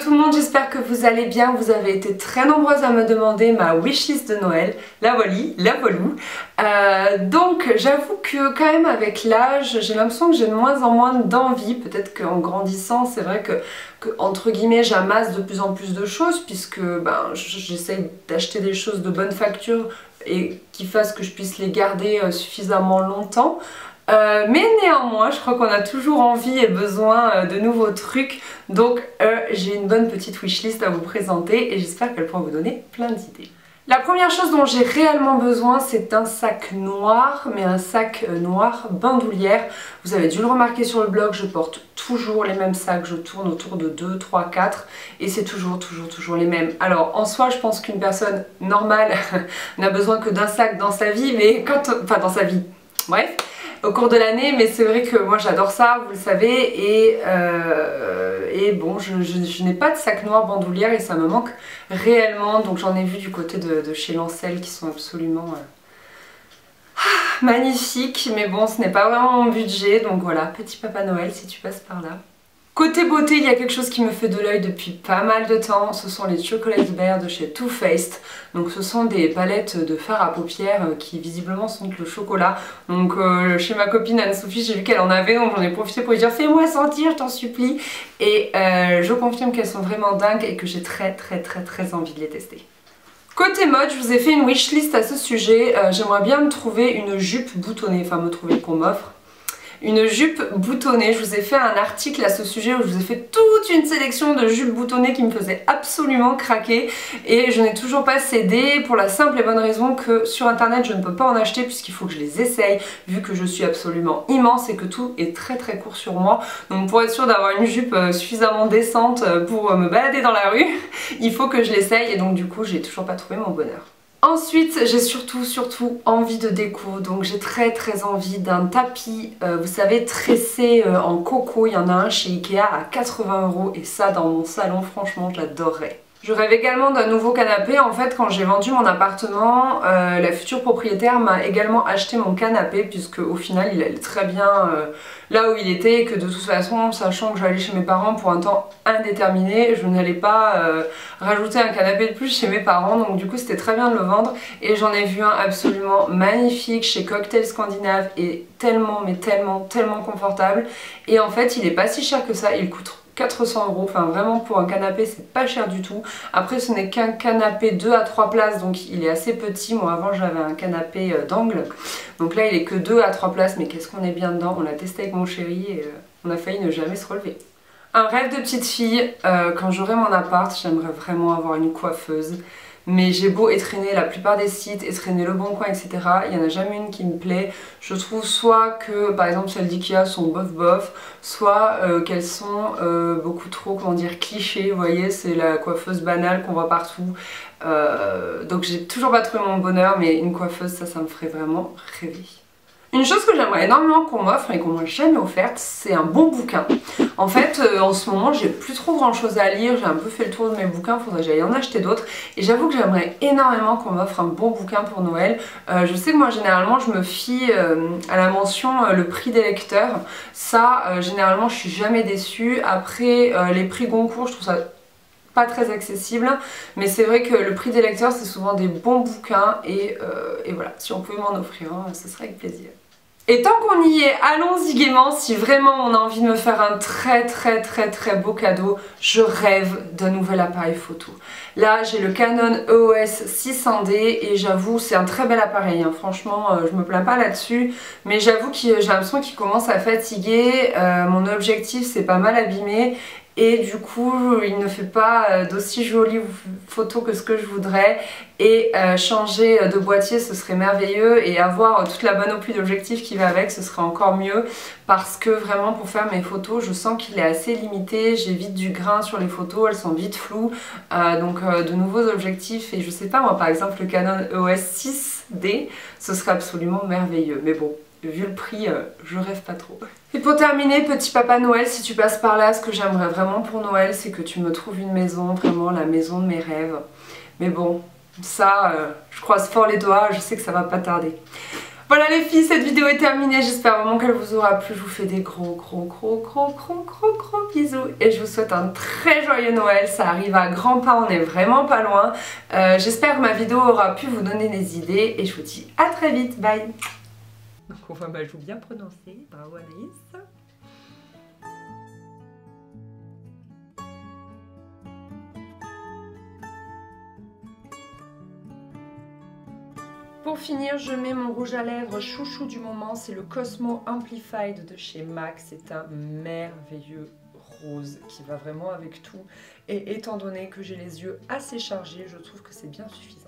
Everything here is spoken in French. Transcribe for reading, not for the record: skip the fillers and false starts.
tout le monde, j'espère que vous allez bien. Vous avez été très nombreuses à me demander ma wishlist de Noël. La voili, la voilou. Donc j'avoue que quand même avec l'âge, j'ai l'impression que j'ai de moins en moins d'envie. Peut-être qu'en grandissant, c'est vrai que entre guillemets j'amasse de plus en plus de choses puisque j'essaye d'acheter des choses de bonne facture et qui fassent que je puisse les garder suffisamment longtemps. Mais néanmoins, je crois qu'on a toujours envie et besoin de nouveaux trucs. Donc j'ai une bonne petite wishlist à vous présenter et j'espère qu'elle pourra vous donner plein d'idées. La première chose dont j'ai réellement besoin, c'est un sac noir, mais un sac noir bandoulière. Vous avez dû le remarquer sur le blog, je porte toujours les mêmes sacs, je tourne autour de 2, 3, 4 et c'est toujours les mêmes. Alors en soi, je pense qu'une personne normale n'a besoin que d'un sac dans sa vie, mais enfin dans sa vie, bref, au cours de l'année, mais c'est vrai que moi j'adore ça, vous le savez, et bon, je n'ai pas de sac noir bandoulière et ça me manque réellement, donc j'en ai vu du côté de chez Lancel qui sont absolument magnifiques, mais bon, ce n'est pas vraiment mon budget, donc voilà, petit Papa Noël si tu passes par là. Côté beauté, il y a quelque chose qui me fait de l'œil depuis pas mal de temps, ce sont les Chocolate Bear de chez Too Faced. Donc ce sont des palettes de fard à paupières qui visiblement sentent le chocolat. Donc chez ma copine Anne-Sophie, j'ai vu qu'elle en avait, donc j'en ai profité pour lui dire fais-moi sentir, je t'en supplie. Et je confirme qu'elles sont vraiment dingues et que j'ai très envie de les tester. Côté mode, je vous ai fait une wishlist à ce sujet. J'aimerais bien me trouver une jupe boutonnée, enfin me trouver qu'on m'offre. Une jupe boutonnée, je vous ai fait un article à ce sujet où je vous ai fait toute une sélection de jupes boutonnées qui me faisaient absolument craquer et je n'ai toujours pas cédé pour la simple et bonne raison que sur internet je ne peux pas en acheter puisqu'il faut que je les essaye vu que je suis absolument immense et que tout est très court sur moi. Donc pour être sûr d'avoir une jupe suffisamment décente pour me balader dans la rue, il faut que je l'essaye et donc du coup j'ai toujours pas trouvé mon bonheur. Ensuite, j'ai surtout envie de déco, donc j'ai très envie d'un tapis, vous savez, tressé en coco. Il y en a un chez Ikea à 80 € et ça dans mon salon, franchement, j'adorerais. Je rêve également d'un nouveau canapé. En fait, quand j'ai vendu mon appartement, la future propriétaire m'a également acheté mon canapé puisque au final il allait très bien là où il était et que de toute façon, sachant que j'allais chez mes parents pour un temps indéterminé, je n'allais pas rajouter un canapé de plus chez mes parents, donc du coup c'était très bien de le vendre et j'en ai vu un absolument magnifique chez Cocktail Scandinave et tellement confortable et en fait il est pas si cher que ça, il coûte 400 €, enfin vraiment pour un canapé c'est pas cher du tout. Après ce n'est qu'un canapé 2 à 3 places donc il est assez petit. Moi avant j'avais un canapé d'angle donc là il est que 2 à 3 places mais qu'est-ce qu'on est bien dedans. On l'a testé avec mon chéri et on a failli ne jamais se relever. Un rêve de petite fille, quand j'aurai mon appart j'aimerais vraiment avoir une coiffeuse. Mais j'ai beau étraîner la plupart des sites, étraîner Le Bon Coin, etc. Il n'y en a jamais une qui me plaît. Je trouve soit que, par exemple, celles d'Ikea sont bof, soit qu'elles sont beaucoup trop, comment dire, clichés. Vous voyez, c'est la coiffeuse banale qu'on voit partout. Donc j'ai toujours pas trouvé mon bonheur, mais une coiffeuse, ça me ferait vraiment rêver. Une chose que j'aimerais énormément qu'on m'offre et qu'on m'a jamais offerte, c'est un bon bouquin. En fait, en ce moment, j'ai plus trop grand chose à lire, j'ai un peu fait le tour de mes bouquins, faudrait que j'aille en acheter d'autres. Et j'avoue que j'aimerais énormément qu'on m'offre un bon bouquin pour Noël. Je sais que moi, généralement, je me fie à la mention le prix des lecteurs. Ça, généralement, je suis jamais déçue. Après, les prix Goncourt, je trouve ça pas très accessible, mais c'est vrai que le prix des lecteurs c'est souvent des bons bouquins et voilà, si on pouvait m'en offrir un, ce serait avec plaisir. Et tant qu'on y est, allons-y gaiement. Si vraiment on a envie de me faire un très beau cadeau, je rêve d'un nouvel appareil photo. Là j'ai le Canon EOS 600D et j'avoue c'est un très bel appareil, hein. Franchement je me plains pas là-dessus, mais j'avoue que j'ai l'impression qu'il commence à fatiguer, mon objectif c'est pas mal abîmé. Et du coup, il ne fait pas d'aussi jolies photos que ce que je voudrais. Et changer de boîtier, ce serait merveilleux. Et avoir toute la panoplie d'objectifs qui va avec, ce serait encore mieux. Parce que vraiment, pour faire mes photos, je sens qu'il est assez limité. J'ai vite du grain sur les photos, elles sont vite floues. Donc de nouveaux objectifs. Et je sais pas, moi par exemple, le Canon EOS 6D, ce serait absolument merveilleux. Mais bon. Vu le prix, je rêve pas trop. Et pour terminer, petit Papa Noël, si tu passes par là, ce que j'aimerais vraiment pour Noël, c'est que tu me trouves une maison, vraiment la maison de mes rêves. Mais bon, ça, je croise fort les doigts, je sais que ça va pas tarder. Voilà les filles, cette vidéo est terminée, j'espère vraiment qu'elle vous aura plu. Je vous fais des gros bisous et je vous souhaite un très joyeux Noël. Ça arrive à grands pas, on est vraiment pas loin. J'espère que ma vidéo aura pu vous donner des idées et je vous dis à très vite, bye. Donc on voit ma joue bien prononcée, bravo Anaïs. Pour finir, je mets mon rouge à lèvres chouchou du moment, c'est le Cosmo Amplified de chez MAC. C'est un merveilleux rose qui va vraiment avec tout. Et étant donné que j'ai les yeux assez chargés, je trouve que c'est bien suffisant.